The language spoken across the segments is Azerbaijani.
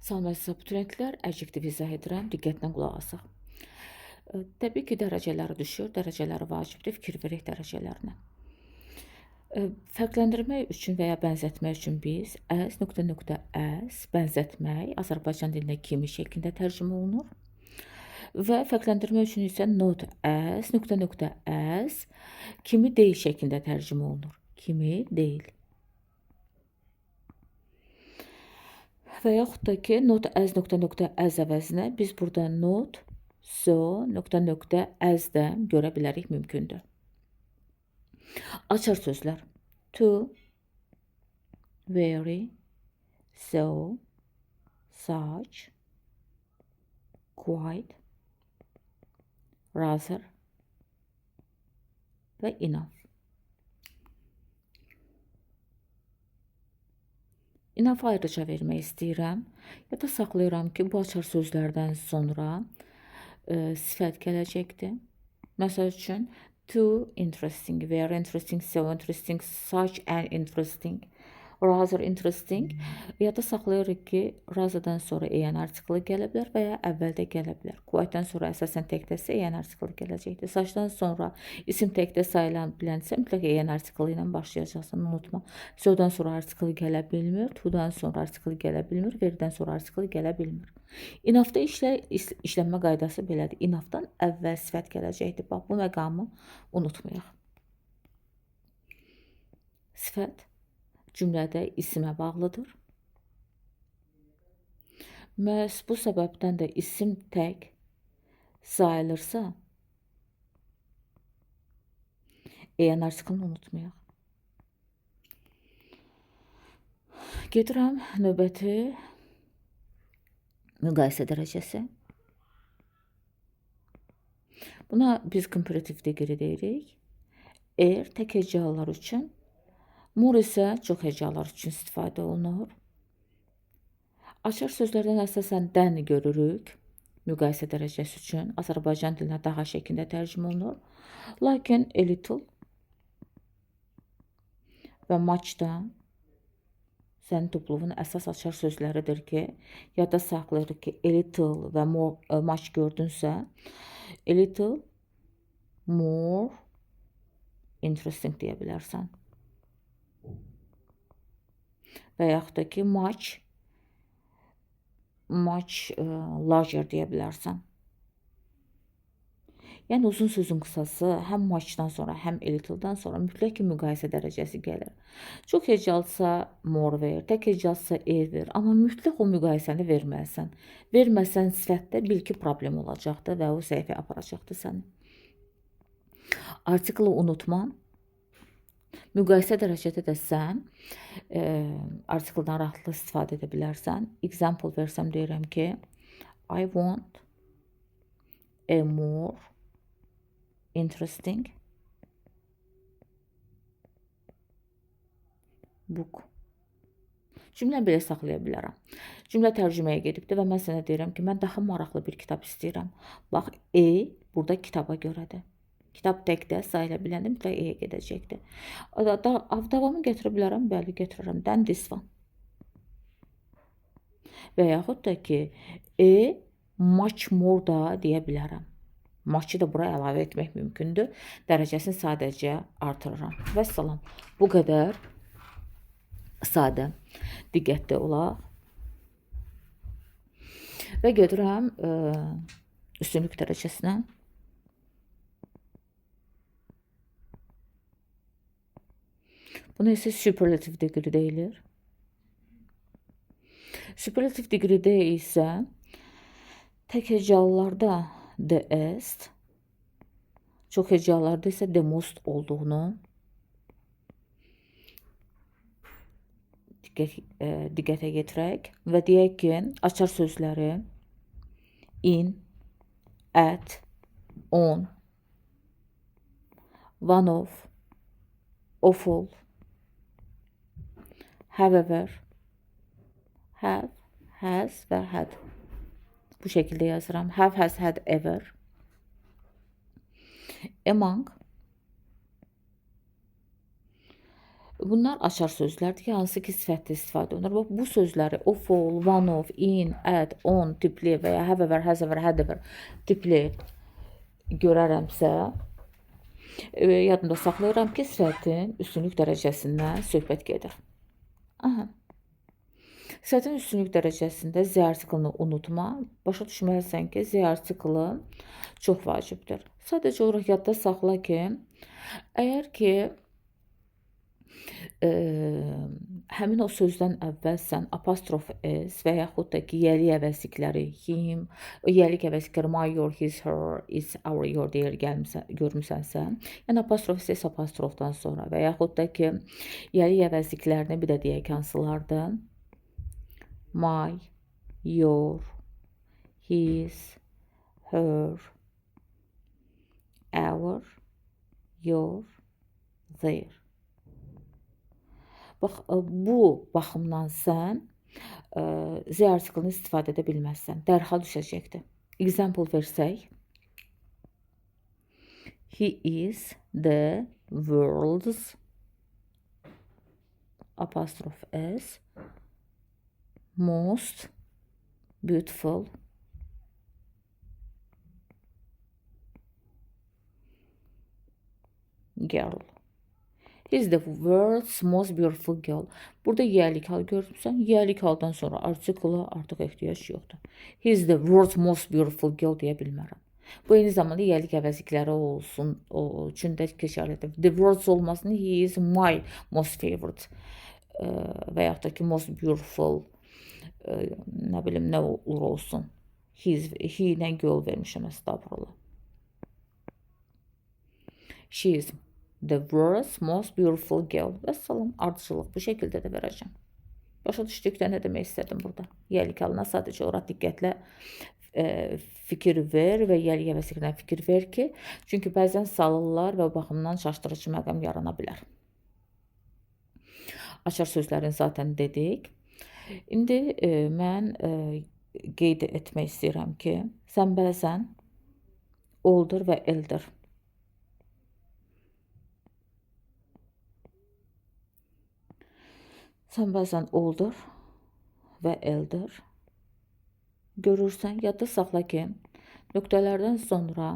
Salam əziz abituriyentlər, adjektiv izah edirəm, diqqətlə qulaq asaq. Təbii ki, dərəcələri düşür, dərəcələri vacibdir, fikir verək dərəcələrinə. Fərqləndirmək üçün və ya bənzətmək üçün biz as, bənzətmək Azərbaycan dilində kimi şəklində tərcümə olunur. Və fərqləndirmək üçün isə not as, kimi deyil şəklində tərcümə olunur. Kimi deyil. Və yaxud da ki, not as əvəzinə biz burada not as-dən görə bilərik, mümkündür. Açar sözlər. To, very, so, such, quite, rather və enough. Enough ayrıca vermək istəyirəm. Ya da saxlayıram ki, bu açar sözlərdən sonra sifət gələcəkdir. Məsəl üçün, too interesting, very interesting, so interesting, such an interesting, rather interesting. Ya da saxlayırıq ki, rather'dan sonra en artiklı gələ bilər və ya əvvəldə gələ bilər. Quite'dan sonra əsasən təkdəsə en artiklı gələcəkdir. Such'dan sonra isim təkdə sayılan bilənsə mütləq en artiklı ilə başlayacaqsan, unutma. So'dan sonra artiklı gələ bilmir, to'dan sonra artiklı gələ bilmir, very'dən sonra artiklı gələ bilmir. Enough'da işlənmə qaydası belədir. Enough'dan əvvəl sifət gələcəkdir. Bax, bu məqamı unutmayaq. Sifət cümlədə isimə bağlıdır. Məhz bu səbəbdən də isim tək sayılırsa, en artiklını unutmayaq. Gedirəm növbəti müqayisə dərəcəsi. Buna biz komparativ degree deyirik. Tək hecalar üçün, more isə çox hecalar üçün istifadə olunur. Açar sözlərdən əsasən dən görürük. Müqayisə dərəcəsi üçün Azərbaycan dilinə daha şəklində tərcümə olunur. Lakin a little və much-da sənin topluluğun əsas açar sözləridir ki, yadda saxlayırıq ki, a little və much gördünsə, a little more interesting deyə bilərsən. Və yaxud da ki, much larger deyə bilərsən. Yəni uzun sözün qısası həm muchdan sonra, həm a little'dan sonra mütləq ki, müqayisə dərəcəsi gəlir. Çox hecalsa more ver, tək hecalsa ver, amma mütləq o müqayisəni verməlisən. Verməsən sifətdə bil ki, problem olacaqdır və o səhifə aparacaqdır səni. Artiklı unutma. Müqayisə dərəcədə də sən artikldan rahatlıqla istifadə edə bilərsən. Example versəm deyirəm ki, I want a more interesting book. Cümlə belə saxlaya bilərəm. Cümlə tərcüməyə gedibdir və mən sənə deyirəm ki, mən daha maraqlı bir kitab istəyirəm. Bax, burada kitaba görədir. Kitab təkdə sayıla biləndə mütləq gedəcəkdir. Davamı gətirə bilərəm, bəli, gətirirəm. Then this one. Və yaxud da ki, much more da deyə bilərəm. Much'ı da buraya əlavə etmək mümkündür. Dərəcəsini sadəcə artırıram. Və salam. Bu qədər sadə. Diqqətli olaq. Və gedirəm üstünlük dərəcəsinə. Buna isə superlative degree deyilir. Superlative degree-də isə tək hecalılarda the best, çox hecalarda isə the most olduğunu diqqətə yetirək və deyək ki, açar sözləri in, at, on, one of, awful, however, have, has və had. Bu şəkildə yazıram. Have, has, had, ever. Among Bunlar açar sözlərdir ki, hansı ki sifətdə istifadə olunur. Bax, bu sözləri of, all, one of, in, at, on tipli və ya however, however, however tipli görərəmsə, yadımda saxlayıram ki, sifətin üstünlük dərəcəsindən söhbət gedir. Aha. Sifətin üstünlük dərəcəsində Z artiklını unutma. Başa düşməlisən ki, Z artiklı çox vacibdir. Sadəcə olaraq yadda saxla ki, əgər ki həmin o sözdən əvvəl sən apostrof s və yaxud da ki, yəlik əvəzlikləri him, yəlik əvəzlikləri my, your, his, her, is, our, your deyir görmüsənsə, yəni apostrof s apostrofdan sonra və yaxud da ki, yəlik əvəzliklərini bir də deyək hansılardır? My, your, his, her, our, your, their. Bax, bu baxımdan sən Z artiklını istifadə edə bilməzsən. Dərhal düşəcəkdir. Example versək. He is the world's apostrophe s most beautiful girl. He's the world's most beautiful girl. Burada yəlik hal görürsən. Yəlik haldan sonra artikula artıq ehtiyac yoxdur. He's the world's most beautiful girl deyə bilmərəm. Bu eyni zamanda yəlik əvəzlikləri olsun, o üçün də keçərlidir. The world's olmasın, he is my most favorite və yaxud da ki, most beautiful nə bilim, nə olur olsun. He ilə girl vermişəm, estağfurullah. She is the world's most beautiful girl. Vəssalam, ardıcılıq bu şəkildə də verəcəm. Başa düşdükdə nə demək istədim burada? Yəlik halına sadəcə oraq diqqətlə fikir ver və yəlik əvəzliklərinə fikir ver ki, çünki bəzən salırlar və baxımdan çaşdırıcı məqam yarana bilər. Açar sözlərini zaten dedik. İndi mən qeyd etmək istəyirəm ki, sən bəzən oldur və eldir. Sən bəzən oldur və eldir görürsən, yadda saxla ki, nöqtələrdən sonra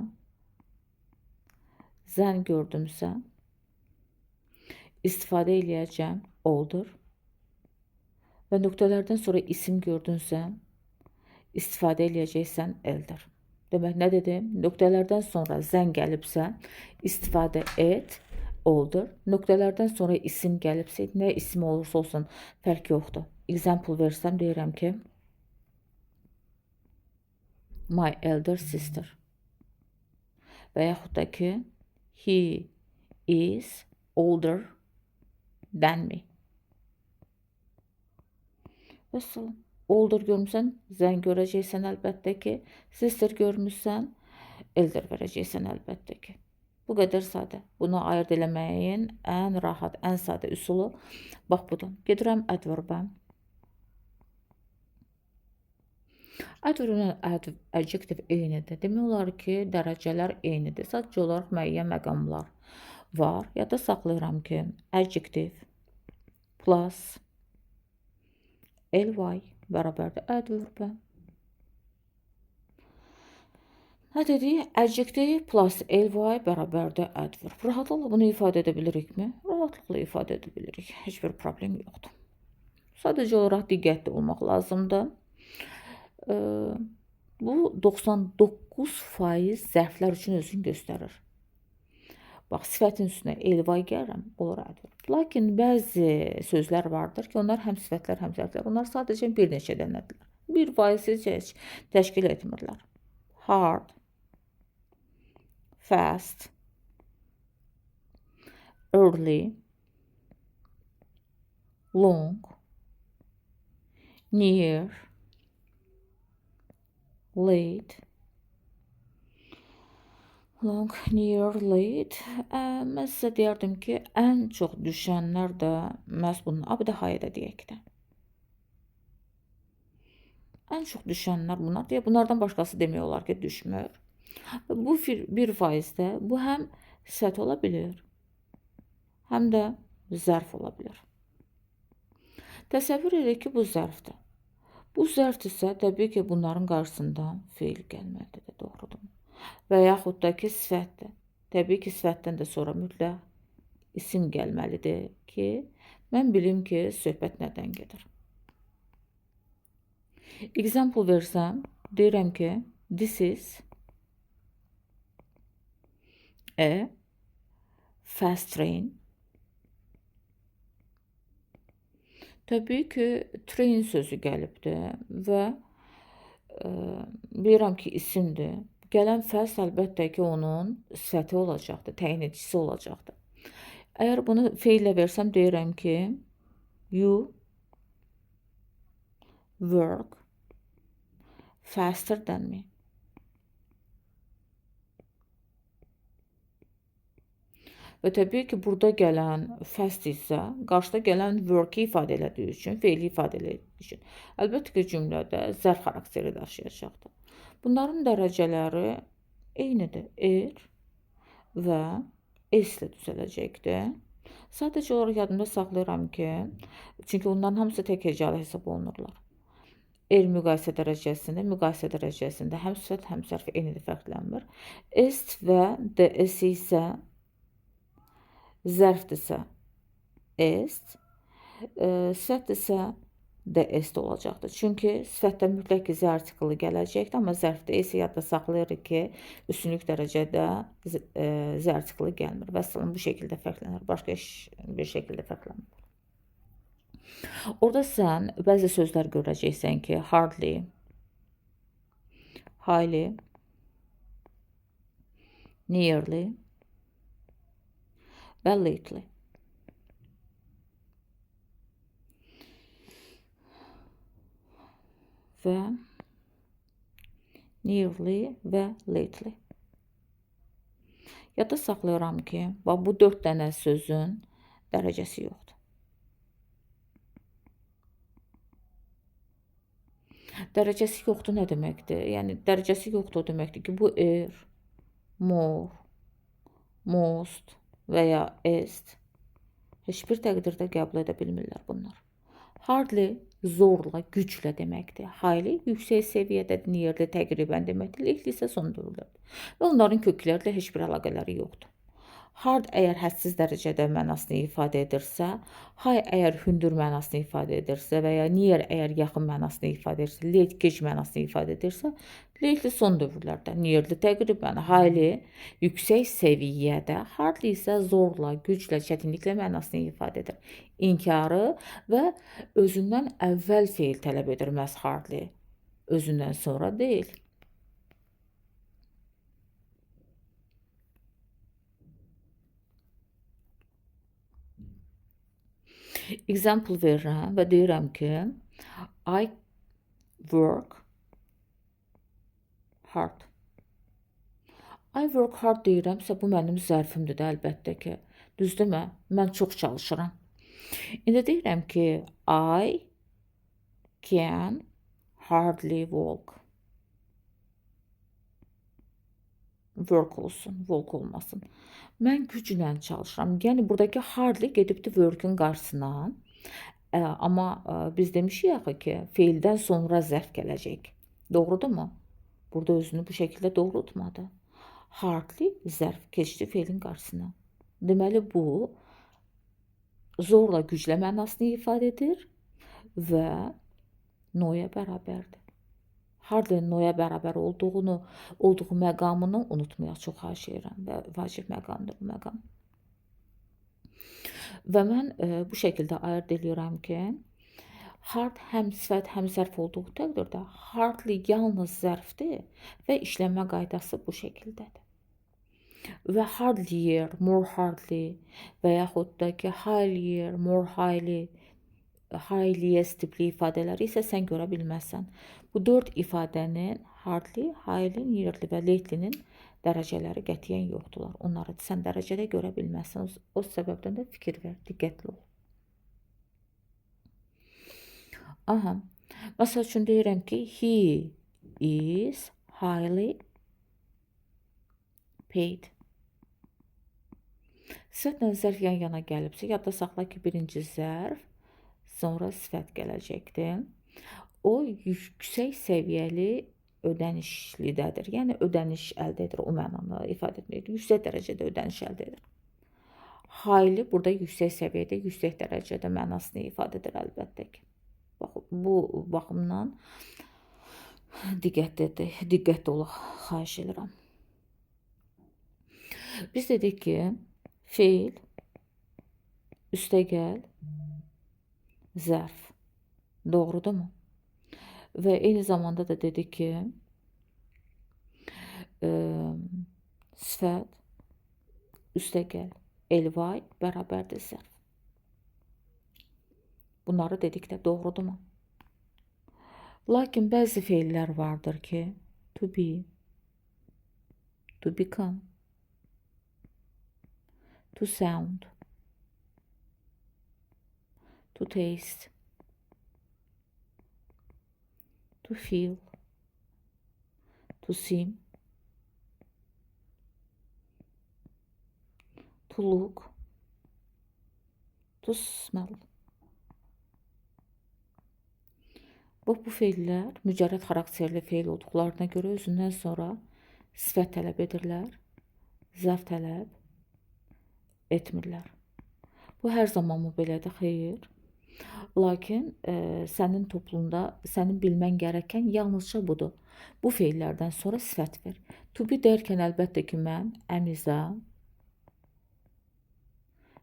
zən gördümsə, istifadə eləyəcəm oldur və nöqtələrdən sonra isim gördünsə, istifadə eləyəcəksən eldir. Demək, nə dedim? Nöqtələrdən sonra zən gəlibsə, istifadə et, oldur. Nöqtələrdən sonra isim gəlibsə, nə isim olursa olsun, fərq yoxdur. Example versəm, deyirəm ki, my elder sister və yaxud da ki, he is older than me. Vəssalam. Older görmüsən, zən görəcəksən əlbəttə ki, sister görmüşsən, elder verəcəksən əlbəttə ki. Bu qədər sadə. Bunu ayırt eləməyin ən rahat, ən sadə üsulu bax budur. Gedirəm adverba. Adverb və adjektiv eynidir. Demək olar ki, dərəcələr eynidir. Sadəcə olaraq müəyyən məqamlar var. Yadda saxlayıram ki, adjektiv plus ly bərabərdir adverb. Nə dedik? Adjektiv plus ly bərabərdir adverb. Rahatlıqla bunu ifadə edə bilirikmi? Rahatlıqla ifadə edə bilirik. Heç bir problem yoxdur. Sadəcə olaraq diqqətli olmaq lazımdır. Bu 99% zərflər üçün özünü göstərir. Bax, sifətin üstünə ly gəlirəm, olur adverb. Lakin bəzi sözlər vardır ki, onlar həm sifətlər, həm zərflər. Onlar sadəcə bir neçə dənədirlər. Bir vasitə təşkil etmirlər. Hard, fast, early, long, near, late, long, near, late. Mən sizə deyərdim ki, ən çox düşənlər də məhz bunlar. Bir də hayədə deyək də. Ən çox düşənlər bunlar deyə, bunlardan başqası demək olar ki, düşmür. Bu 1%-də bu həm sifət ola bilir, həm də zərf ola bilər. Təsəvvür edək ki, bu zərfdir. Bu zərfdirsə, təbii ki, bunların qarşısında feil gəlməlidir, doğrudur. Və yaxud da ki, sifətdir. Təbii ki, sifətdən də sonra mütləq isim gəlməlidir ki, mən bilim ki, söhbət nədən gedir. Example versəm, deyirəm ki, this is a fast train. Təbii ki, train sözü gəlibdir və bilirəm ki, isimdir. Gələn fəs əlbəttə ki, onun sifəti olacaqdır, təyin edicisi olacaqdır. Əgər bunu feillə versəm, deyirəm ki, you work faster than me. Və təbii ki, burada gələn fast isə qarşıda gələn work-i ifadə elədiyi üçün, feili ifadə elədiyi üçün, əlbəttə ki, cümlədə zərf xarakteri daşıyacaqdır. Bunların dərəcələri eynidir. Və S ilə düzələcəkdir. Sadəcə olaraq yadımda saxlayıram ki, çünki onların hamısı tək hecalı hesab olunurlar. Müqayisə dərəcəsində həm sifət, həm zərf eynidir, fərqlənmir. S və DS isə zərfdirsə S, sifətdirsə DS olacaqdır. Çünki sifətdə mütləq ki, Z artiklı gələcəkdir, amma zərfdə isə yadda saxlayırıq ki, üstünlük dərəcədə Z artiklı gəlmir. Vəssalam, bu şəkildə fərqlənir, başqa bir şəkildə fərqlənmir. Orada sən bəzi sözlər görəcəksən ki, hardly, highly, nearly və lately. Və nearly və lately. Yadda saxlayıram ki, bu 4 dənə sözün dərəcəsi yoxdur. Dərəcəsi yoxdur nə deməkdir? Yəni, dərəcəsi yoxdur o deməkdir ki, bu more, most və ya est heç bir təqdirdə qəbul edə bilmirlər bunlar. Hardly zorla, güclə deməkdir. Highly yüksək səviyyədə, nearly təqribən deməkdir. Lately isə son dövrlərdir. Və onların köklərlə heç bir əlaqələri yoxdur. Hard əgər hədsiz dərəcədə mənasını ifadə edirsə, high əgər hündür mənasını ifadə edirsə və ya near əgər yaxın mənasını ifadə edirsə, late gec mənasını ifadə edirsə, lately son dövrlərdə, nearly təqribən, highly yüksək səviyyədə, hardly isə zorla, güclə, çətinliklə mənasını ifadə edir. İnkarı və özündən əvvəl feil tələb edir məhz hardly, özündən sonra deyil. Example verirəm və deyirəm ki, I work hard. I work hard deyirəmsə, bu mənim zərfimdir də, əlbəttə ki. Düzdürmü? Mən çox çalışıram. İndi deyirəm ki, I can hardly walk. Work olsun, walk olmasın. Mən güclə çalışıram. Yəni, buradakı hardly gedibdir work'ün qarşısına. Amma biz demişik axı ki, feildən sonra zərf gələcək. Doğrudurmu? Burada özünü bu şəkildə doğrultmadı. Hardly zərf keçdi feilin qarşısına. Deməli, bu zorla, güclə mənasını ifadə edir və no'ya bərabərdir. Hardly no'ya bərabər olduğu məqamını unutmayaq, çox xahiş edirəm və vacib məqamdır bu məqam. Və mən bu şəkildə ayırd edirəm ki, hard həm sifət, həm zərf olduğu təqdirdə hardly yalnız zərfdir və işlənmə qaydası bu şəkildədir. Və hardlier, more hardly və yaxud da ki, highlier, more highly, highliest tipli ifadələri isə sən görə bilməzsən. Bu 4 ifadənin hardly, highly, nearly və lately'nin dərəcələri qətiyyən yoxdurlar. Onları sən dərəcədə görə bilməzsən. O səbəbdən də fikir ver, diqqətli ol. Məsəl üçün deyirəm ki, he is highly paid. Sifətlə zərf yan yana gəlibsə, yadda saxla ki, birinci zərf, sonra sifət gələcəkdir. O yüksək səviyyəli ödənişlidədir. Yəni ödəniş əldə edir, o mənada ifadə edir. Yüksək dərəcədə ödəniş əldə edir. Highly burada yüksək səviyyədə, yüksək dərəcədə mənasını ifadə edir əlbəttə ki. Bax, bu baxımdan diqqətli olaq, xahiş edirəm. Biz dedik ki, feil, üstəgəl, zərf. Doğrudurmu? Və eyni zamanda da dedik ki, sifət, üstəgəl, elvay bərabərdir zərf. Bunları dedik də, doğrudurmu? Lakin bəzi feillər vardır ki, to be, to become, to sound, to taste, to feel, to seem, to look, to smell. Bu feillər mücərrəd xarakterli feil olduqlarına görə özündən sonra sifət tələb edirlər, zərf tələb etmirlər. Bu hər zaman mı belədir? Xeyr. Lakin sənin toplumda sənin bilmən gərəkən yalnızca budur. Bu feillərdən sonra sifət ver. To be dərkən əlbəttə ki, mən əmiza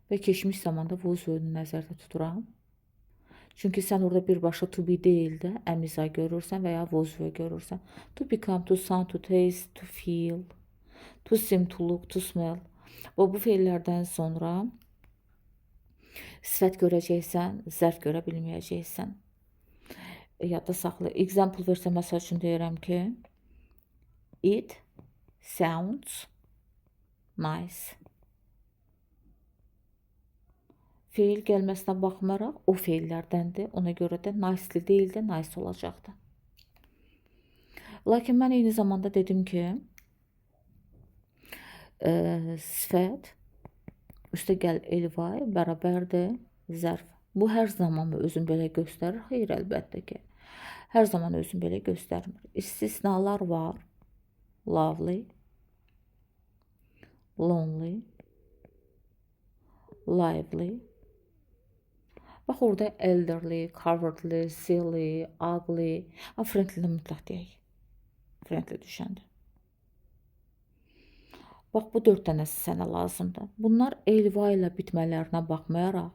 və keçmiş zamanda vuzunu nəzərdə tuturam. Çünki sən orada birbaşa to be deyil də əmiza görürsən və ya vuzvu görürsən. To become, to sound, to taste, to feel, to seem, to look, to smell. Və bu feillərdən sonra sifət görəcəksən, zərf görə bilməyəcəksən. Yadda saxla. Example versə, məsəl üçün deyirəm ki, it sounds nice. Feil gəlməsinə baxmaraq, o feillərdəndir. Ona görə də nice deyil də nice olacaqdır. Lakin mən eyni zamanda dedim ki, sifət, üstəgəl elvay bərabərdir zərf. Bu hər zaman özün belə göstərir? Xeyr, əlbəttə ki. Hər zaman özün belə göstərmir. İstisnalar var. Lovely, lonely, lively. Bax, orada elderly, cowardly, silly, ugly. Friendly mütləq deyək. Friendly düşəndir. Bax, bu 4 dənəsi sənə lazımdır. Bunlar elva ilə bitmələrinə baxmayaraq,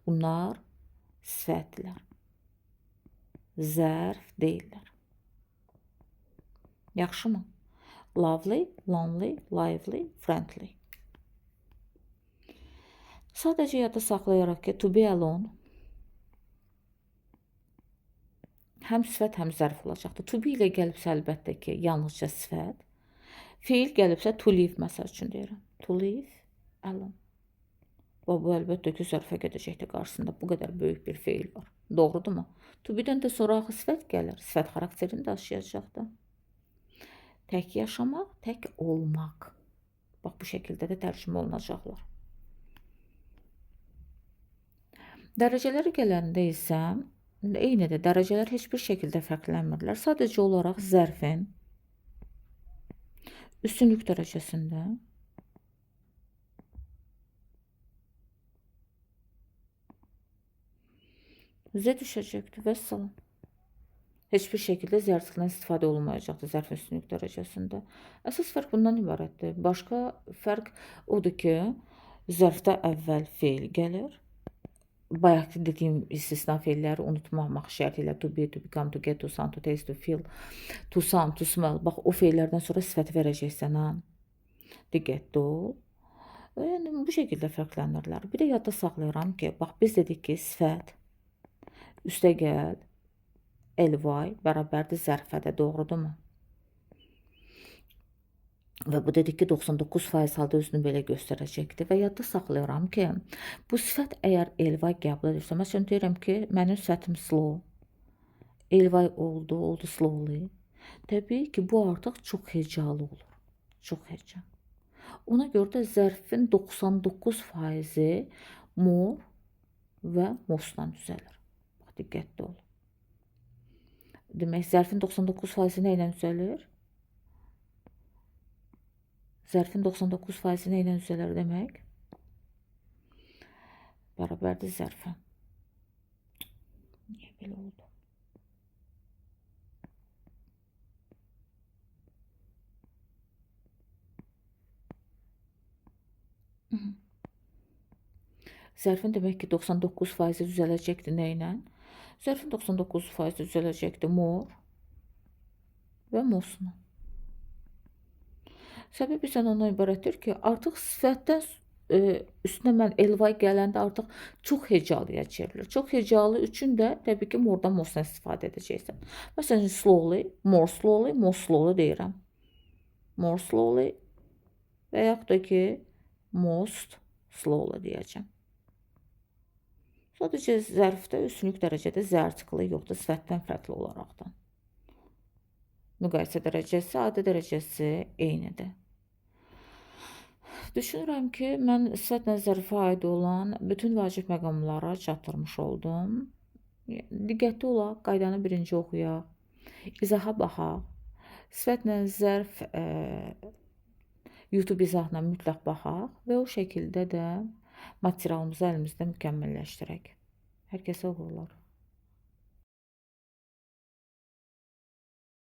bunlar sifətlər. Zərf deyirlər. Yaxşı mı? Lovely, lonely, lively, friendly. Sadəcə yadda saxlayaraq ki, to be alone həm sifət, həm zərf olacaqdır. To be ilə gəlibsə əlbəttə ki, yalnızca sifət. Feil gəlibsə to live, məsəl üçün deyirəm. To live alone. Bu əlbəttə ki, zərfə gedəcəkdir qarşısında. Bu qədər böyük bir feil var. Doğrudurmu? To be-dən də sonra axı sifət gəlir. Sifət xarakterini daşıyacaqdır. Tək yaşamaq, tək olmaq. Bax, bu şəkildə də tərcümə olunacaqlar. Dərəcələri gələndə isə eynidir. Dərəcələr heç bir şəkildə fərqlənmirlər. Sadəcə olaraq zərfin üstünlük dərəcəsində Z düşəcəkdir və salam. Heç bir şəkildə zərfdən istifadə olunmayacaqdır zərfin üstünlük dərəcəsində. Əsas fərq bundan ibarətdir. Başqa fərq odur ki, zərfdə əvvəl feil gəlir. Bayaq dediyim istisna feilləri unutmamaq şərti ilə to be, to become, to get, to sound, to taste, to feel, to sound, to smell. Bax, o feillərdən sonra sifət verəcəksən, ha? Diqqətli ol. Yəni, bu şəkildə fərqlənirlər. Bir də yadda saxlayıram ki, bax, biz dedik ki, sifət, üstəgəl, elvay bərabərdir zərfədə, doğrudurmu? Və bu dedik ki, 99% halda özünü belə göstərəcəkdir. Və yadda saxlayıram ki, bu sifət əgər elvay qəbul edirsə, məsələn deyirəm ki, mənim sifətim slow, elvay oldu slowly. Təbii ki, bu artıq çox hecalı olur. Çox heca. Ona görə də zərfin 99% more və mostla düzəlir. Bax, diqqətli ol. Demək, zərfin 99% nə ilə düzəlir? Zərfin 99% nə ilə düzəlir demək? Bərabərdir zərfə. Niyə belə oldu? Zərfin demək ki 99% düzələcəkdir nə ilə? Zərfin 99% düzələcəkdir more və mostla. Səbəb isə ondan ibarətdir ki, artıq sifətdən üstünə mən ly gələndə artıq çox hecalıya çevrilir. Çox hecalı üçün də təbii ki, moredan mostdan istifadə edəcəksən. Məsələn, slowly, more slowly deyirəm. More slowly və yaxud da ki, most slowly deyəcəm. Sadəcə zərfdə üstünlük dərəcədə z artiklı yoxdur, sifətdən fərqli olaraqdan. Müqayisə dərəcəsi, adi dərəcəsi eynidir. Düşünürəm ki, mən sifətlə zərfə aid olan bütün vacib məqamlara çatdırmış oldum. Diqqətli olaq, qaydanı birinci oxuyaq, izaha baxaq. Sifətlə zərf YouTube izahına mütləq baxaq və o şəkildə də materialımızı əlimizdə mükəmməlləşdirək. Hər kəsə uğurlar.